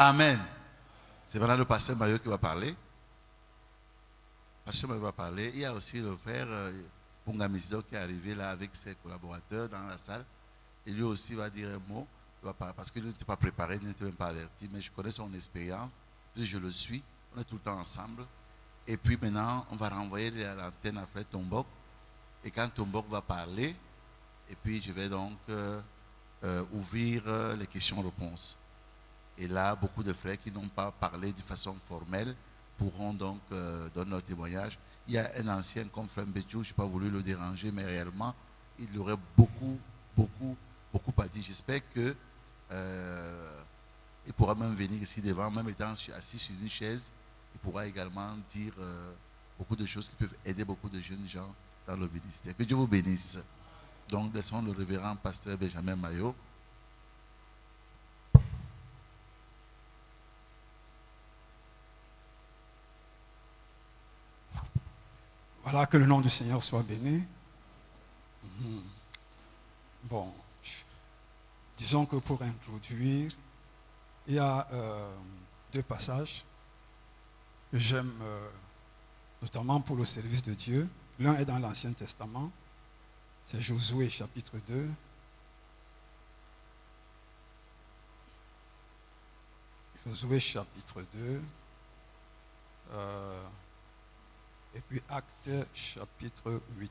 Amen. C'est maintenant le pasteur Mario qui va parler. Le pasteur Mario va parler. Il y a aussi le frère Bongamizido qui est arrivé là avec ses collaborateurs dans la salle. Et lui aussi va dire un mot. Il va parler, parce qu'il n'était pas préparé, il n'était même pas averti. Mais je connais son expérience. Je le suis. On est tout le temps ensemble. Et puis maintenant, on va renvoyer l'antenne à frère Tombok. Et quand Tombok va parler, et puis je vais donc ouvrir les questions-réponses. Et là, beaucoup de frères qui n'ont pas parlé de façon formelle pourront donc donner leur témoignage. Il y a un ancien comme frère Mbedjou, je n'ai pas voulu le déranger, mais réellement, il aurait beaucoup à dire. J'espère que il pourra même venir ici devant, même étant assis sur une chaise, il pourra également dire beaucoup de choses qui peuvent aider beaucoup de jeunes gens dans le ministère. Que Dieu vous bénisse. Donc, laissons le révérend pasteur Benjamin Mayo. Voilà, que le nom du Seigneur soit béni. Bon, disons que pour introduire, il y a deux passages que j'aime, notamment pour le service de Dieu. L'un est dans l'Ancien Testament, c'est Josué chapitre 2. Josué chapitre 2. Et puis Actes chapitre 8.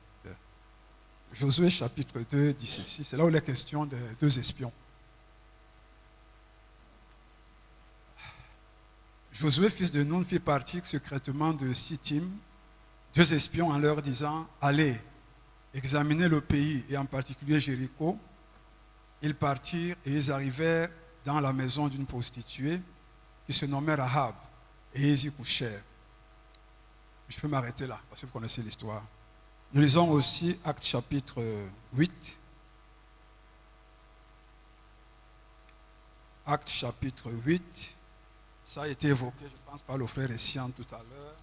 Josué chapitre 2 dit ceci, c'est là où il est question des deux espions. Josué, fils de Nun, fit partir secrètement de Sittim 2 espions en leur disant, allez, examinez le pays et en particulier Jéricho. Ils partirent et ils arrivèrent dans la maison d'une prostituée qui se nommait Rahab et ils y couchèrent. Je peux m'arrêter là, parce que vous connaissez l'histoire. Nous lisons aussi Actes chapitre 8. Actes chapitre 8. Ça a été évoqué, je pense, par le frère Essian tout à l'heure.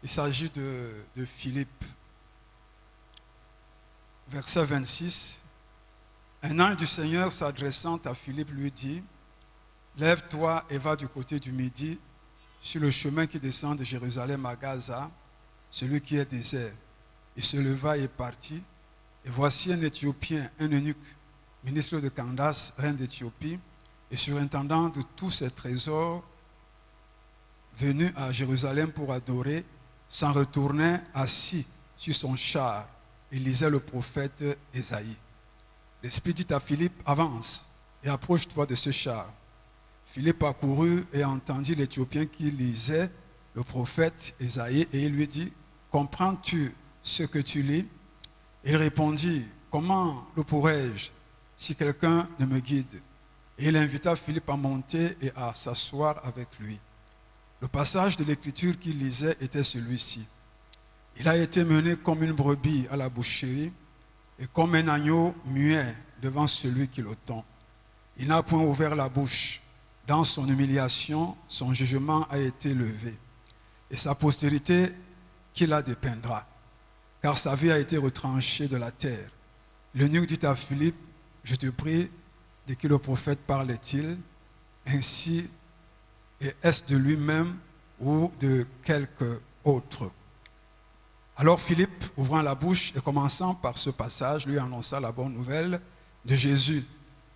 Il s'agit de Philippe. Verset 26. Un ange du Seigneur s'adressant à Philippe lui dit, « Lève-toi et va du côté du midi, sur le chemin qui descend de Jérusalem à Gaza, celui qui est désert. » Il se leva et partit. Et voici un Éthiopien, un eunuque, ministre de Candace, reine d'Éthiopie, et surintendant de tous ses trésors, venu à Jérusalem pour adorer, s'en retournait assis sur son char et lisait le prophète Ésaïe. L'Esprit dit à Philippe, avance et approche-toi de ce char. Philippe accourut et entendit l'Éthiopien qui lisait le prophète Ésaïe et il lui dit, comprends-tu ce que tu lis? Il répondit, comment le pourrais-je si quelqu'un ne me guide? Et il invita Philippe à monter et à s'asseoir avec lui. Le passage de l'écriture qu'il lisait était celui-ci. Il a été mené comme une brebis à la boucherie et comme un agneau muet devant celui qui le tond. Il n'a point ouvert la bouche. Dans son humiliation, son jugement a été levé. Et sa postérité, qui la dépeindra, car sa vie a été retranchée de la terre. L'eunuque dit à Philippe, je te prie, de qui le prophète parlait-il, ainsi, et est-ce de lui-même ou de quelque autre? Alors Philippe, ouvrant la bouche et commençant par ce passage, lui annonça la bonne nouvelle de Jésus.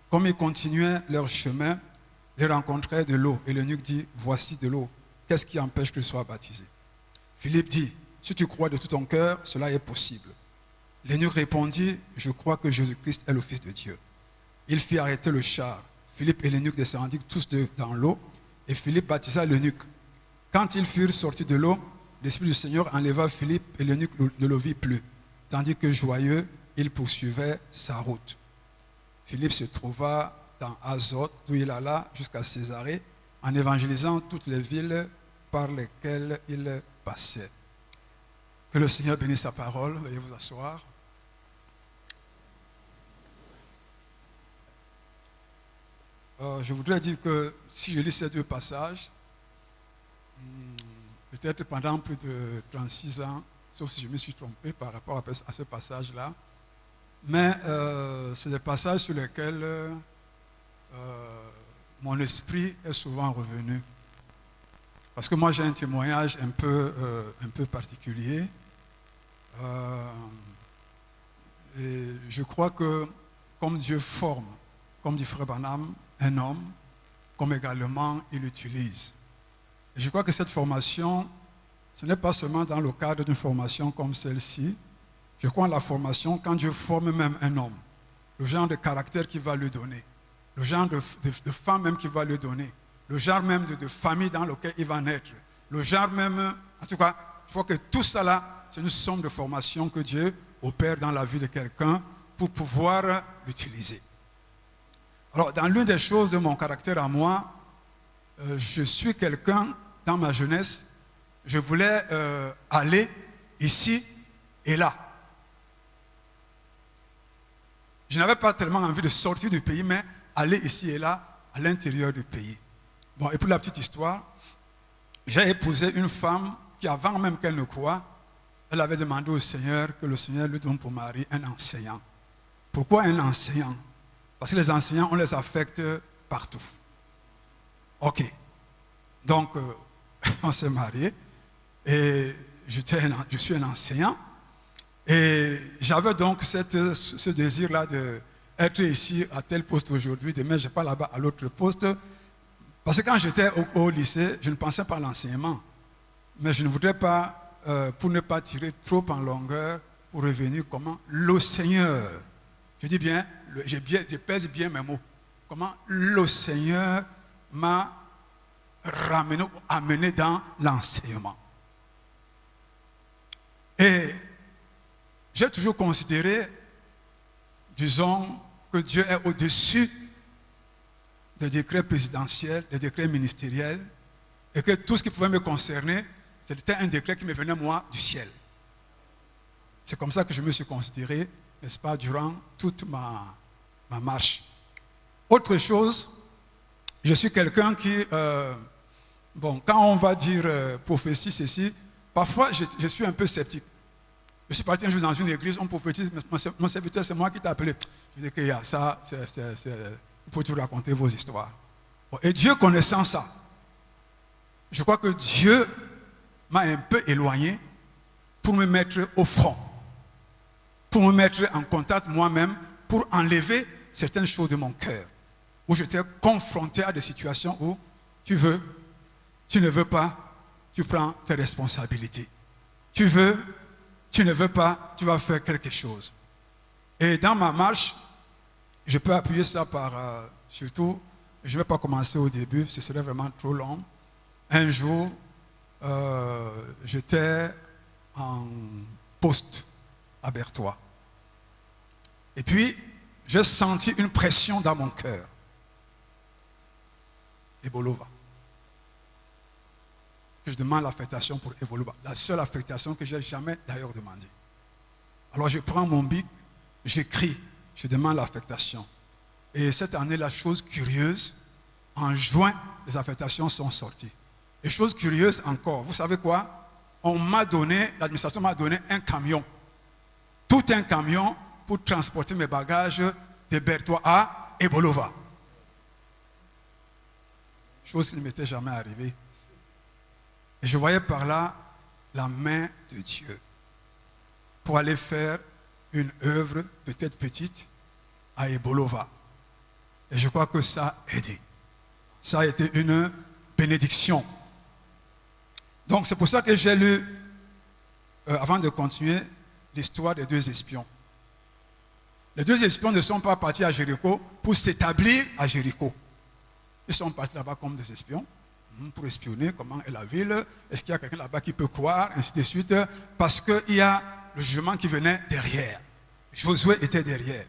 Comme ils continuaient leur chemin, ils rencontrèrent de l'eau, et l'eunuque dit, voici de l'eau, qu'est-ce qui empêche que je sois baptisé? Philippe dit, si tu crois de tout ton cœur, cela est possible. L'eunuque répondit, je crois que Jésus-Christ est le Fils de Dieu. Il fit arrêter le char. Philippe et l'eunuque descendirent tous deux dans l'eau, et Philippe baptisa l'eunuque. Quand ils furent sortis de l'eau, l'Esprit du Seigneur enleva Philippe et l'eunuque ne le vit plus, tandis que joyeux, il poursuivait sa route. Philippe se trouva dans Azote, d'où il alla jusqu'à Césarée, en évangélisant toutes les villes par lesquelles il passait. Que le Seigneur bénisse sa parole. Veuillez vous asseoir. Je voudrais dire que si je lis ces deux passages, peut-être pendant plus de 36 ans, sauf si je me suis trompé par rapport à ce passage-là, mais c'est des passages sur lesquels mon esprit est souvent revenu. Parce que moi, j'ai un témoignage un peu particulier. Et je crois que comme Dieu forme, comme dit Frère Branham, un homme, comme également il utilise. Et je crois que cette formation, ce n'est pas seulement dans le cadre d'une formation comme celle-ci. Je crois en la formation quand Dieu forme même un homme, le genre de caractère qu'il va lui donner, le genre de femme même qu'il va lui donner, le genre même de famille dans lequel il va naître, le genre même, en tout cas, je crois que tout ça là, c'est une somme de formation que Dieu opère dans la vie de quelqu'un pour pouvoir l'utiliser. Alors, dans l'une des choses de mon caractère à moi, je suis quelqu'un, dans ma jeunesse, je voulais aller ici et là. Je n'avais pas tellement envie de sortir du pays, mais aller ici et là, à l'intérieur du pays. Bon, et pour la petite histoire, j'ai épousé une femme qui, avant même qu'elle ne croie, elle avait demandé au Seigneur que le Seigneur lui donne pour mari un enseignant. Pourquoi un enseignant? Parce que les enseignants, on les affecte partout. Ok. Donc, on s'est mariés et je suis un enseignant. Et j'avais donc ce désir-là d'être ici à tel poste aujourd'hui, demain je ne vais pas là-bas à l'autre poste. Parce que quand j'étais au lycée, je ne pensais pas à l'enseignement. Mais je ne voudrais pas, pour ne pas tirer trop en longueur, pour revenir comment le Seigneur, je dis bien, je pèse bien mes mots, comment le Seigneur m'a amené dans l'enseignement. Et j'ai toujours considéré, disons, que Dieu est au-dessus des décrets présidentiels, des décrets ministériels, et que tout ce qui pouvait me concerner, c'était un décret qui me venait, moi, du ciel. C'est comme ça que je me suis considéré, n'est-ce pas, durant toute ma marche. Autre chose, je suis quelqu'un qui, quand on va dire prophétie, ceci, parfois je suis un peu sceptique. Je suis parti un jour dans une église, on prophétise, mon serviteur, c'est moi qui t'ai appelé. Je dis que ça, vous pouvez toujours raconter vos histoires. Bon, et Dieu connaissant ça, je crois que Dieu m'a un peu éloigné pour me mettre au front, pour me mettre en contact moi-même, pour enlever certaines choses de mon cœur, où j'étais confronté à des situations où tu veux, tu ne veux pas, tu prends tes responsabilités. Tu veux, tu ne veux pas, tu vas faire quelque chose. Et dans ma marche, je peux appuyer ça par, surtout, je ne vais pas commencer au début, ce serait vraiment trop long. Un jour, j'étais en poste à Berthois. Et puis, j'ai senti une pression dans mon cœur. Ebolova. Je demande l'affectation pour Ebolova. La seule affectation que j'ai jamais d'ailleurs demandée. Alors je prends mon bic, j'écris, je demande l'affectation. Et cette année, la chose curieuse, en juin, les affectations sont sorties. Et chose curieuse encore, vous savez quoi? L'administration m'a donné un camion. Tout un camion pour transporter mes bagages de Berthois à Ebolova. Chose qui ne m'était jamais arrivée. Et je voyais par là la main de Dieu pour aller faire une œuvre, peut-être petite, à Ebolova. Et je crois que ça a aidé. Ça a été une bénédiction. Donc c'est pour ça que j'ai lu, avant de continuer, l'histoire des deux espions. Les deux espions ne sont pas partis à Jéricho pour s'établir à Jéricho. Ils sont partis là-bas comme des espions pour espionner comment est la ville. Est-ce qu'il y a quelqu'un là-bas qui peut croire, ainsi de suite. Parce qu'il y a le jugement qui venait derrière. Josué était derrière.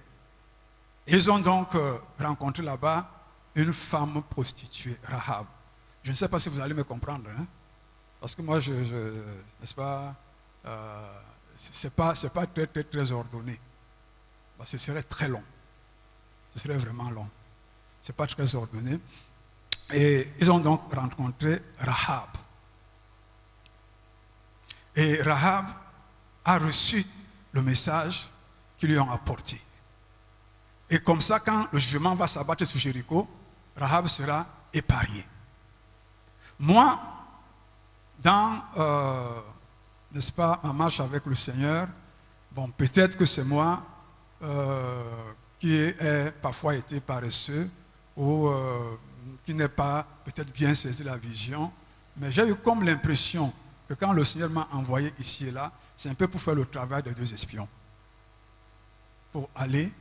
Ils ont donc rencontré là-bas une femme prostituée, Rahab. Je ne sais pas si vous allez me comprendre. Hein? Parce que moi, n'est-ce pas, c'est pas très, très, très ordonné. Parce que ce serait très long. Ce serait vraiment long. Ce n'est pas très ordonné. Et ils ont donc rencontré Rahab. Et Rahab a reçu le message qu'ils lui ont apporté. Et comme ça, quand le jugement va s'abattre sur Jéricho, Rahab sera épargnée. Moi, dans, n'est-ce pas, ma marche avec le Seigneur, bon, peut-être que c'est moi qui ai parfois été paresseux ou qui n'ai pas peut-être bien saisi la vision, mais j'ai eu comme l'impression que quand le Seigneur m'a envoyé ici et là, c'est un peu pour faire le travail de 2 espions. Pour aller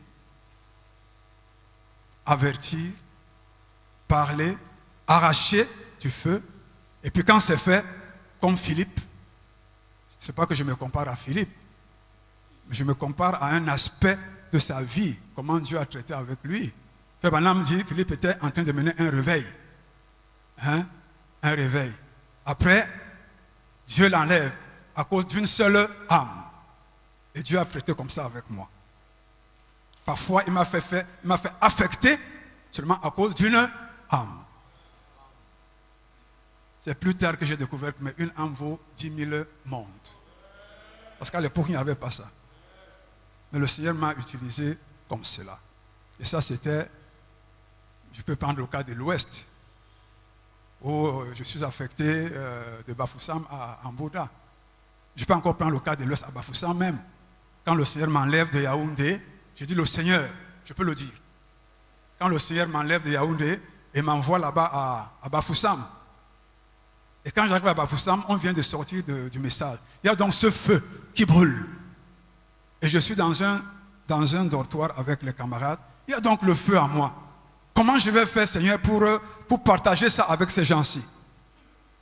avertir, parler, arracher du feu. Et puis quand c'est fait, comme Philippe, ce n'est pas que je me compare à Philippe, mais je me compare à un aspect de sa vie, comment Dieu a traité avec lui. Frère Branham dit, Philippe était en train de mener un réveil. Un réveil. Après, Dieu l'enlève à cause d'une seule âme. Et Dieu a traité comme ça avec moi. Parfois, il m'a fait affecter seulement à cause d'une âme. C'est plus tard que j'ai découvert qu'une âme vaut 10 000 mondes. Parce qu'à l'époque, il n'y avait pas ça. Mais le Seigneur m'a utilisé comme cela. Et ça, c'était, je peux prendre le cas de l'Ouest, où je suis affecté de Bafoussam à Mbouda. Je peux encore prendre le cas de l'Ouest à Bafoussam même. Quand le Seigneur m'enlève de Yaoundé, je dis le Seigneur, je peux le dire. Quand le Seigneur m'enlève de Yaoundé et m'envoie là-bas à Bafoussam. Et quand j'arrive à Bafoussam, on vient de sortir du message. Il y a donc ce feu qui brûle. Et je suis dans un dortoir avec les camarades. Il y a donc le feu à moi. Comment je vais faire, Seigneur, pour partager ça avec ces gens-ci?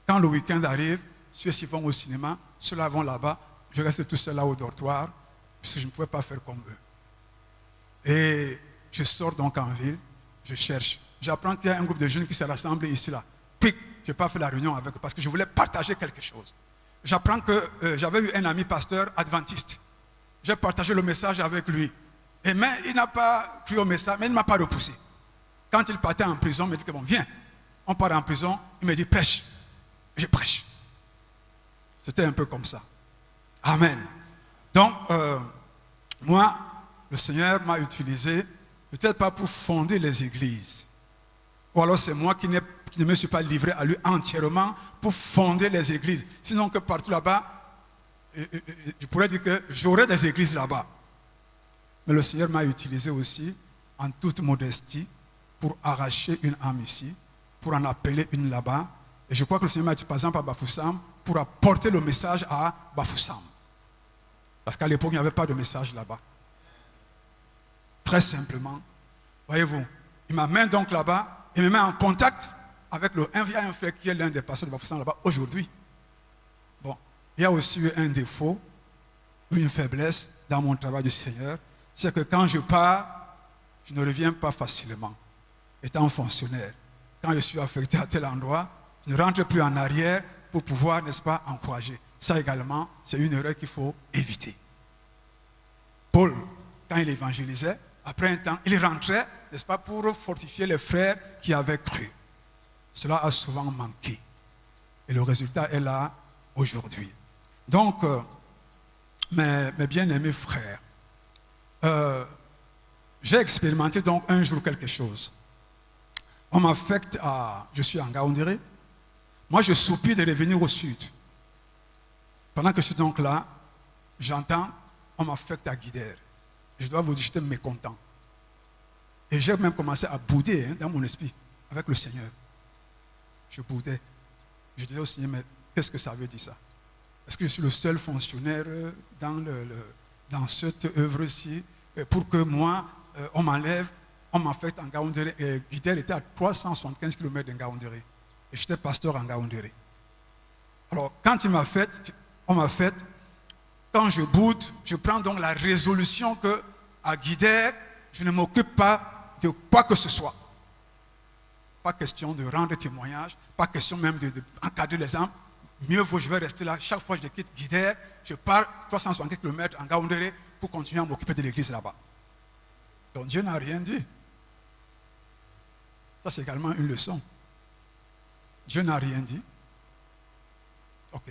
Quand le week-end arrive, ceux-ci vont au cinéma, ceux-là vont là-bas. Je reste tout seul là au dortoir, puisque je ne pouvais pas faire comme eux. Et je sors donc en ville, je cherche. J'apprends qu'il y a un groupe de jeunes qui s'est rassemblé ici, là. Puis, je n'ai pas fait la réunion avec eux parce que je voulais partager quelque chose. J'apprends que j'avais eu un ami pasteur adventiste. J'ai partagé le message avec lui. Et mais il n'a pas cru au message, mais il ne m'a pas repoussé. Quand il partait en prison, il me dit que bon, viens, on part en prison. Il me dit prêche. Je prêche. C'était un peu comme ça. Amen. Donc, moi, le Seigneur m'a utilisé, peut-être pas pour fonder les églises. Ou alors c'est moi qui ne me suis pas livré à lui entièrement pour fonder les églises. Sinon que partout là-bas, je pourrais dire que j'aurais des églises là-bas. Mais le Seigneur m'a utilisé aussi, en toute modestie, pour arracher une âme ici, pour en appeler une là-bas. Et je crois que le Seigneur m'a utilisé par exemple à Bafoussam pour apporter le message à Bafoussam. Parce qu'à l'époque, il n'y avait pas de message là-bas. Très simplement, voyez-vous, il m'amène donc là-bas, il me met en contact avec un frère qui est l'un des pasteurs de Bafoussam là-bas aujourd'hui. Bon, il y a aussi eu un défaut, une faiblesse dans mon travail du Seigneur, c'est que quand je pars, je ne reviens pas facilement, étant fonctionnaire. Quand je suis affecté à tel endroit, je ne rentre plus en arrière pour pouvoir, n'est-ce pas, encourager. Ça également, c'est une erreur qu'il faut éviter. Paul, quand il évangélisait, après un temps, il rentrait, n'est-ce pas, pour fortifier les frères qui avaient cru. Cela a souvent manqué. Et le résultat est là aujourd'hui. Donc, mes bien-aimés frères, j'ai expérimenté donc un jour quelque chose. On m'affecte à... Je suis en Ngaoundéré. Moi, je soupire de revenir au sud. Pendant que je suis donc là, j'entends, on m'affecte à Guidère. Je dois vous dire, j'étais mécontent. Et j'ai même commencé à bouder dans mon esprit avec le Seigneur. Je boudais. Je disais au Seigneur, mais qu'est-ce que ça veut dire ça? Est-ce que je suis le seul fonctionnaire dans cette œuvre-ci pour que moi, on m'enlève, on m'affecte en Ngaoundéré? Et Guidère était à 375 km de Ngaoundéré. Et j'étais pasteur en Ngaoundéré. Alors, quand on m'a fait, quand je boude, je prends donc la résolution que à Guidère, je ne m'occupe pas de quoi que ce soit. Pas question de rendre témoignage, pas question même d'encadrer les âmes. Mieux vaut, je vais rester là. Chaque fois que je quitte Guidère, je pars 360 km en Ngaoundéré pour continuer à m'occuper de l'église là-bas. Donc Dieu n'a rien dit. Ça, c'est également une leçon. Dieu n'a rien dit. Ok.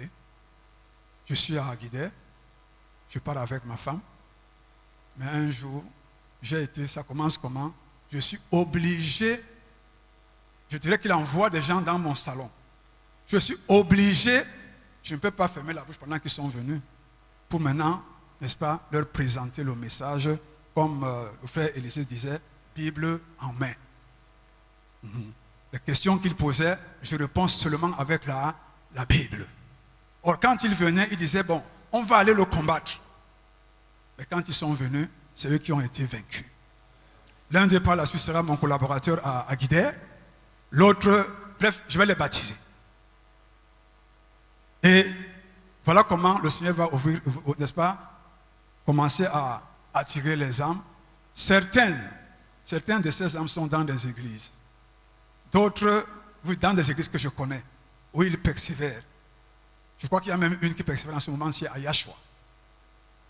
Je suis à Guidère. Je pars avec ma femme. Mais un jour, ça commence comment? Je suis obligé je dirais qu'il envoie des gens dans mon salon. Je suis obligé, je ne peux pas fermer la bouche pendant qu'ils sont venus, pour maintenant, n'est-ce pas, leur présenter le message, comme le frère Élisée disait, Bible en main. Les questions qu'il posait, je réponds seulement avec la Bible. Or, quand ils venaient, ils disaient, bon, on va aller le combattre. Mais quand ils sont venus, c'est eux qui ont été vaincus. L'un d'eux par la suite sera mon collaborateur à Guider. L'autre, bref, je vais les baptiser. Et voilà comment le Seigneur va ouvrir, n'est-ce pas, commencer à attirer les âmes. Certaines de ces âmes sont dans des églises. D'autres, dans des églises que je connais, où ils persévèrent. Je crois qu'il y a même une qui persévère en ce moment, c'est à Yashua.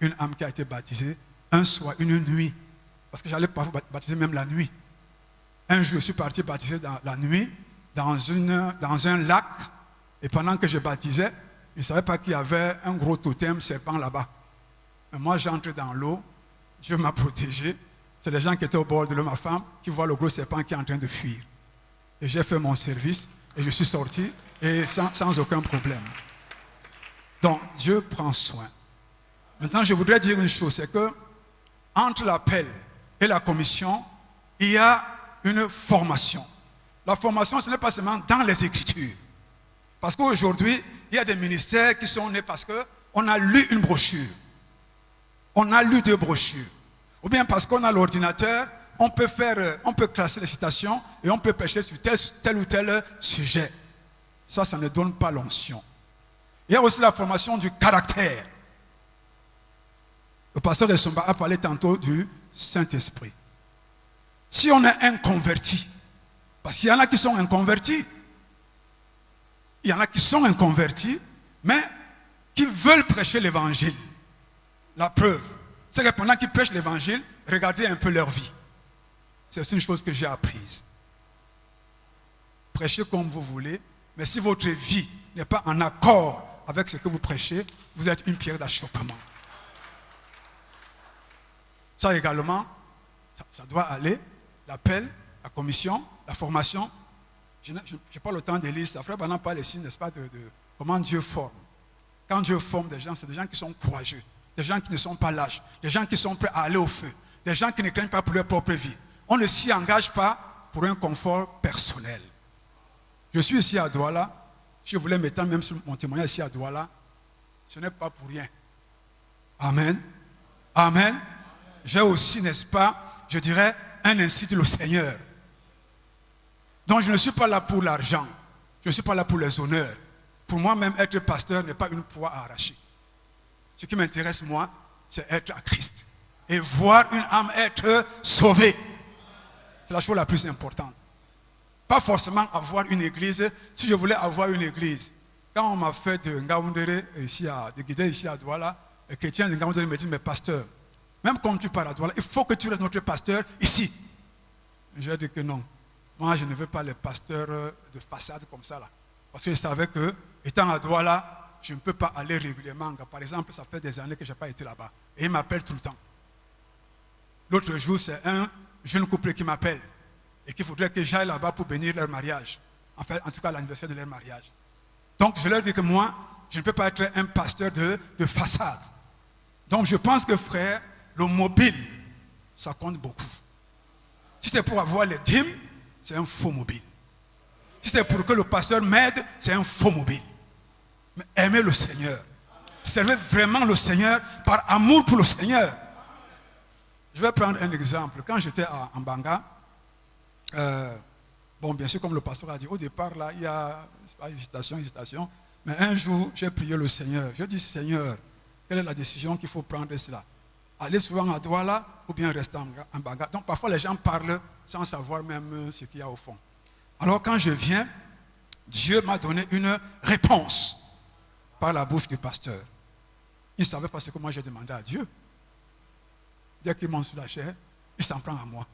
Une âme qui a été baptisée un soir, une nuit. Parce que j'allais parfois baptiser même la nuit. Un jour, je suis parti baptiser dans la nuit, dans un lac. Et pendant que je baptisais, je ne savais pas qu'il y avait un gros totem serpent là-bas. Mais moi, j'entre dans l'eau. Dieu m'a protégé. C'est les gens qui étaient au bord de l'eau, ma femme, qui voient le gros serpent qui est en train de fuir. Et j'ai fait mon service et je suis sorti et sans aucun problème. Donc, Dieu prend soin. Maintenant, je voudrais dire une chose, c'est que entre l'appel et la commission, il y a une formation. La formation, ce n'est pas seulement dans les Écritures. Parce qu'aujourd'hui, il y a des ministères qui sont nés parce qu'on a lu une brochure. On a lu 2 brochures. Ou bien parce qu'on a l'ordinateur, on peut classer les citations et on peut prêcher sur tel ou tel sujet. Ça ne donne pas l'onction. Il y a aussi la formation du caractère. Le pasteur Essomba a parlé tantôt du Saint-Esprit. Si on est inconverti, parce qu'il y en a qui sont inconvertis, il y en a qui sont inconvertis, mais qui veulent prêcher l'évangile. La preuve, c'est que pendant qu'ils prêchent l'évangile, regardez un peu leur vie. C'est une chose que j'ai apprise. Prêchez comme vous voulez, mais si votre vie n'est pas en accord avec ce que vous prêchez, vous êtes une pierre d'achoppement. Ça également, ça doit aller, l'appel, la commission, la formation. Je n'ai pas le temps de lire ça. Frère Banan parle ici, n'est-ce pas, de comment Dieu forme. Quand Dieu forme des gens, c'est des gens qui sont courageux, des gens qui ne sont pas lâches, des gens qui sont prêts à aller au feu, des gens qui ne craignent pas pour leur propre vie. On ne s'y engage pas pour un confort personnel. Je suis ici à Douala. Si je voulais m'étendre même sur mon témoignage ici à Douala, ce n'est pas pour rien. Amen. Amen. J'ai aussi, n'est-ce pas, je dirais, un institut le Seigneur. Donc je ne suis pas là pour l'argent. Je ne suis pas là pour les honneurs. Pour moi-même, être pasteur n'est pas une proie à arracher. Ce qui m'intéresse, moi, c'est être à Christ. Et voir une âme être sauvée. C'est la chose la plus importante. Pas forcément avoir une église. Si je voulais avoir une église, quand on m'a fait de Ngaoundéré, de Guidé ici à Douala, les chrétiens de Ngaoundéré me disent, mais pasteur, même comme tu pars à Douala, il faut que tu restes notre pasteur ici. Je ai dit que non. Moi, je ne veux pas les pasteurs de façade comme ça là. Parce que je savais que, étant à Douala, je ne peux pas aller régulièrement. Par exemple, ça fait des années que je n'ai pas été là-bas. Et ils m'appellent tout le temps. L'autre jour, c'est un jeune couple qui m'appelle et qu'il faudrait que j'aille là-bas pour bénir leur mariage. Enfin, en tout cas, l'anniversaire de leur mariage. Donc, je leur dis que moi, je ne peux pas être un pasteur de façade. Donc, je pense que, frère, le mobile, ça compte beaucoup. Si c'est pour avoir les dîmes, c'est un faux mobile. Si c'est pour que le pasteur m'aide, c'est un faux mobile. Mais aimez le Seigneur. Servez vraiment le Seigneur par amour pour le Seigneur. Je vais prendre un exemple. Quand j'étais en Banga, bon, bien sûr, comme le pasteur a dit, au départ, là, il y a hésitation. Mais un jour, j'ai prié le Seigneur. Je dis, Seigneur, quelle est la décision qu'il faut prendre cela? Aller souvent à Douala ou bien rester en Banga. Donc, parfois, les gens parlent sans savoir même ce qu'il y a au fond. Alors, quand je viens, Dieu m'a donné une réponse par la bouche du pasteur. Il ne savait pas ce que moi j'ai demandé à Dieu. Dès qu'il monte sur la chair, il s'en prend à moi.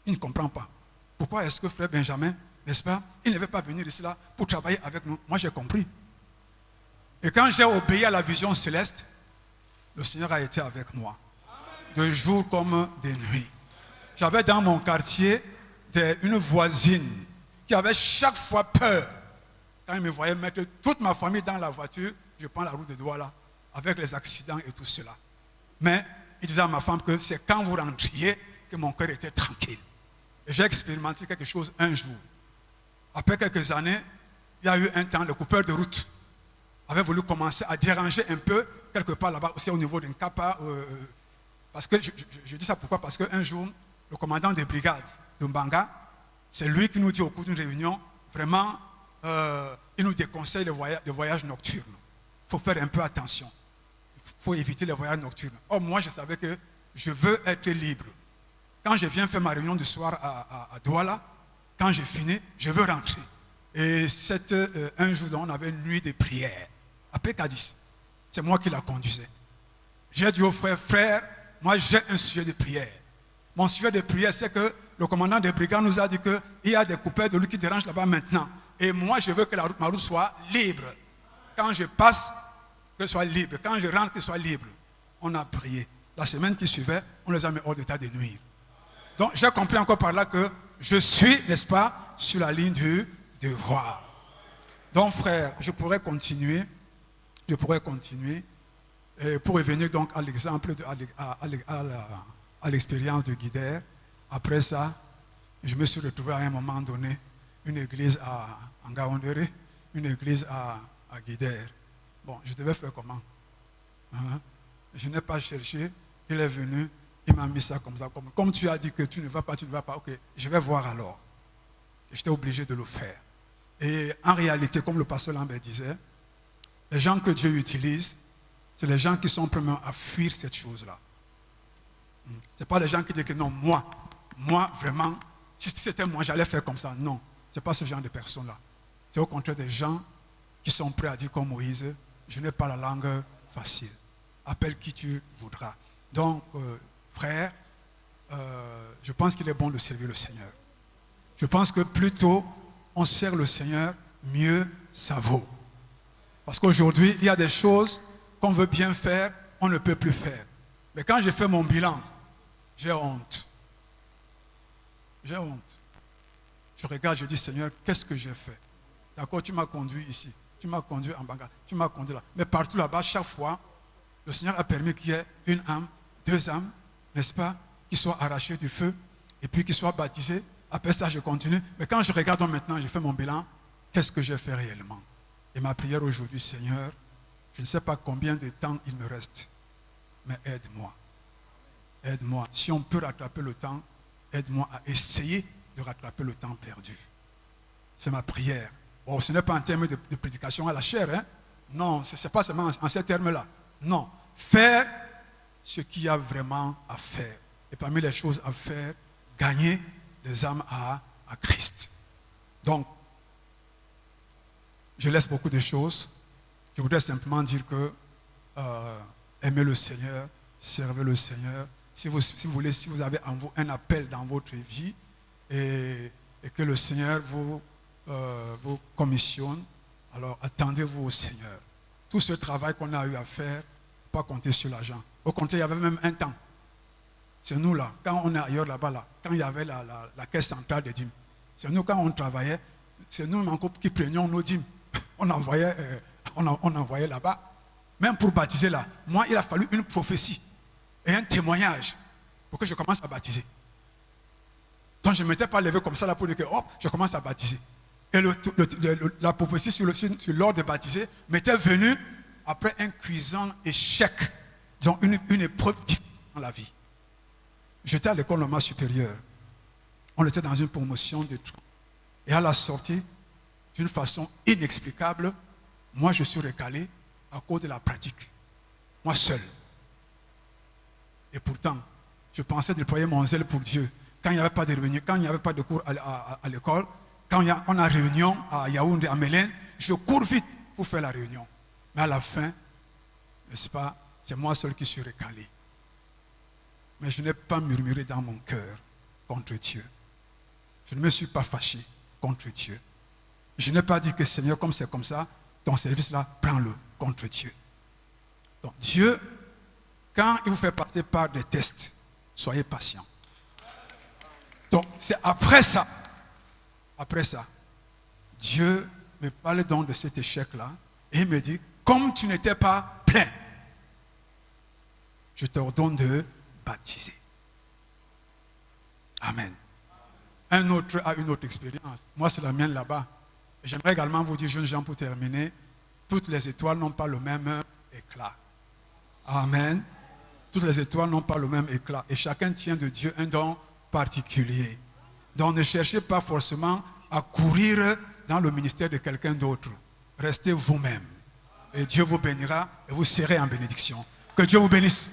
Il ne comprend pas. Pourquoi est-ce que frère Benjamin, n'est-ce pas, il ne veut pas venir ici là pour travailler avec nous? Moi j'ai compris. Et quand j'ai obéi à la vision céleste, le Seigneur a été avec moi. De jour comme de nuit. J'avais dans mon quartier une voisine qui avait chaque fois peur. Quand il me voyait mettre toute ma famille dans la voiture, je prends la route de Douala, avec les accidents et tout cela. Mais il disait à ma femme que c'est quand vous rentriez que mon cœur était tranquille. Et j'ai expérimenté quelque chose un jour. Après quelques années, il y a eu un temps, le coupeur de route avait voulu commencer à déranger un peu, quelque part là-bas, aussi au niveau d'un Kappa. Parce que je dis ça pourquoi? Parce qu'un jour, le commandant des brigades de Mbanga, c'est lui qui nous dit au cours d'une réunion, vraiment, il nous déconseille les voyages nocturnes. Il faut faire un peu attention. Il faut éviter les voyages nocturnes. Or, moi, je savais que je veux être libre. Quand je viens faire ma réunion du soir à Douala, quand j'ai fini, je veux rentrer. Et un jour, on avait une nuit de prière à Pécadis. C'est moi qui la conduisais. J'ai dit au frère, moi j'ai un sujet de prière. Mon sujet de prière, c'est que le commandant des brigades nous a dit qu'il y a des coupeurs de lui qui dérangent là-bas maintenant. Et moi, je veux que ma route soit libre. Quand je passe, que ce soit libre. Quand je rentre, que ce soit libre. On a prié. La semaine qui suivait, on les a mis hors d'état de nuire. Donc, j'ai compris encore par là que je suis, n'est-ce pas, sur la ligne du devoir. Donc, frère, je pourrais continuer. Et pour revenir donc à l'exemple, à l'expérience de Guidère. Après ça, je me suis retrouvé à un moment donné, une église à Ngaoundéré, une église à Guidère. Bon, je devais faire comment? Je n'ai pas cherché, il est venu, il m'a mis ça comme ça. Comme tu as dit que tu ne vas pas, ok, je vais voir alors. J'étais obligé de le faire. Et en réalité, comme le pasteur Lambert disait, les gens que Dieu utilise, c'est les gens qui sont premièrement à fuir cette chose-là. Ce n'est pas les gens qui disent que non, moi, vraiment, si c'était moi, j'allais faire comme ça. Non, ce n'est pas ce genre de personnes-là. C'est au contraire des gens qui sont prêts à dire comme Moïse, je n'ai pas la langue facile. Appelle qui tu voudras. Donc, frère, je pense qu'il est bon de servir le Seigneur. Je pense que plus tôt on sert le Seigneur, mieux ça vaut. Parce qu'aujourd'hui, il y a des choses qu'on veut bien faire, on ne peut plus faire. Mais quand j'ai fait mon bilan, j'ai honte. J'ai honte. Je regarde, je dis, Seigneur, qu'est-ce que j'ai fait? D'accord, tu m'as conduit ici, tu m'as conduit en Banga, tu m'as conduit là. Mais partout là-bas, chaque fois, le Seigneur a permis qu'il y ait une âme, deux âmes, n'est-ce pas, qui soient arrachées du feu, et puis qui soient baptisées. Après ça, je continue. Mais quand je regarde maintenant, j'ai fait mon bilan, qu'est-ce que j'ai fait réellement? Et ma prière aujourd'hui, Seigneur, je ne sais pas combien de temps il me reste, mais aide-moi. Aide-moi. Si on peut rattraper le temps, aide-moi à essayer de rattraper le temps perdu. C'est ma prière. Bon, ce n'est pas en termes de prédication à la chair, hein? Non, ce n'est pas seulement en ces termes-là. Non. Faire ce qu'il y a vraiment à faire. Et parmi les choses à faire, gagner les âmes à Christ. Donc, je laisse beaucoup de choses. Je voudrais simplement dire que aimez le Seigneur, servez le Seigneur. Si vous avez en vous un appel dans votre vie et que le Seigneur vous commissionne, alors attendez-vous au Seigneur. Tout ce travail qu'on a eu à faire, pas compter sur l'argent. Au contraire, il y avait même un temps. C'est nous là, quand on est ailleurs là-bas, là, quand il y avait la caisse centrale des dîmes, c'est nous quand on travaillait, c'est nous qui prenions nos dîmes. On envoyait là-bas. Même pour baptiser là, moi il a fallu une prophétie et un témoignage pour que je commence à baptiser. Donc je ne m'étais pas levé comme ça là pour dire que hop, je commence à baptiser. Et la prophétie sur l'ordre de baptiser m'était venue après un cuisant échec, disons une épreuve difficile dans la vie. J'étais à l'école normale supérieure. On était dans une promotion de tout. Et à la sortie, d'une façon inexplicable, moi je suis recalé à cause de la pratique. Moi seul. Et pourtant, je pensais déployer mon zèle pour Dieu. Quand il n'y avait pas de réunion, quand il n'y avait pas de cours à l'école, quand on a réunion à Yaoundé, à Mélène, je cours vite pour faire la réunion. Mais à la fin, n'est-ce pas, c'est moi seul qui suis recalé. Mais je n'ai pas murmuré dans mon cœur contre Dieu. Je ne me suis pas fâché contre Dieu. Je n'ai pas dit que Seigneur, comme c'est comme ça, ton service là, prends-le contre Dieu. Donc Dieu, quand il vous fait passer par des tests, soyez patient. Donc c'est après ça Dieu me parlait donc de cet échec-là et il me dit, comme tu n'étais pas plein, je t'ordonne de baptiser. Amen. Un autre a une autre expérience. Moi, c'est la mienne là-bas. J'aimerais également vous dire, jeunes gens, pour terminer, toutes les étoiles n'ont pas le même éclat. Amen. Toutes les étoiles n'ont pas le même éclat. Et chacun tient de Dieu un don particulier. Donc ne cherchez pas forcément à courir dans le ministère de quelqu'un d'autre. Restez vous-même. Et Dieu vous bénira et vous serez en bénédiction. Que Dieu vous bénisse.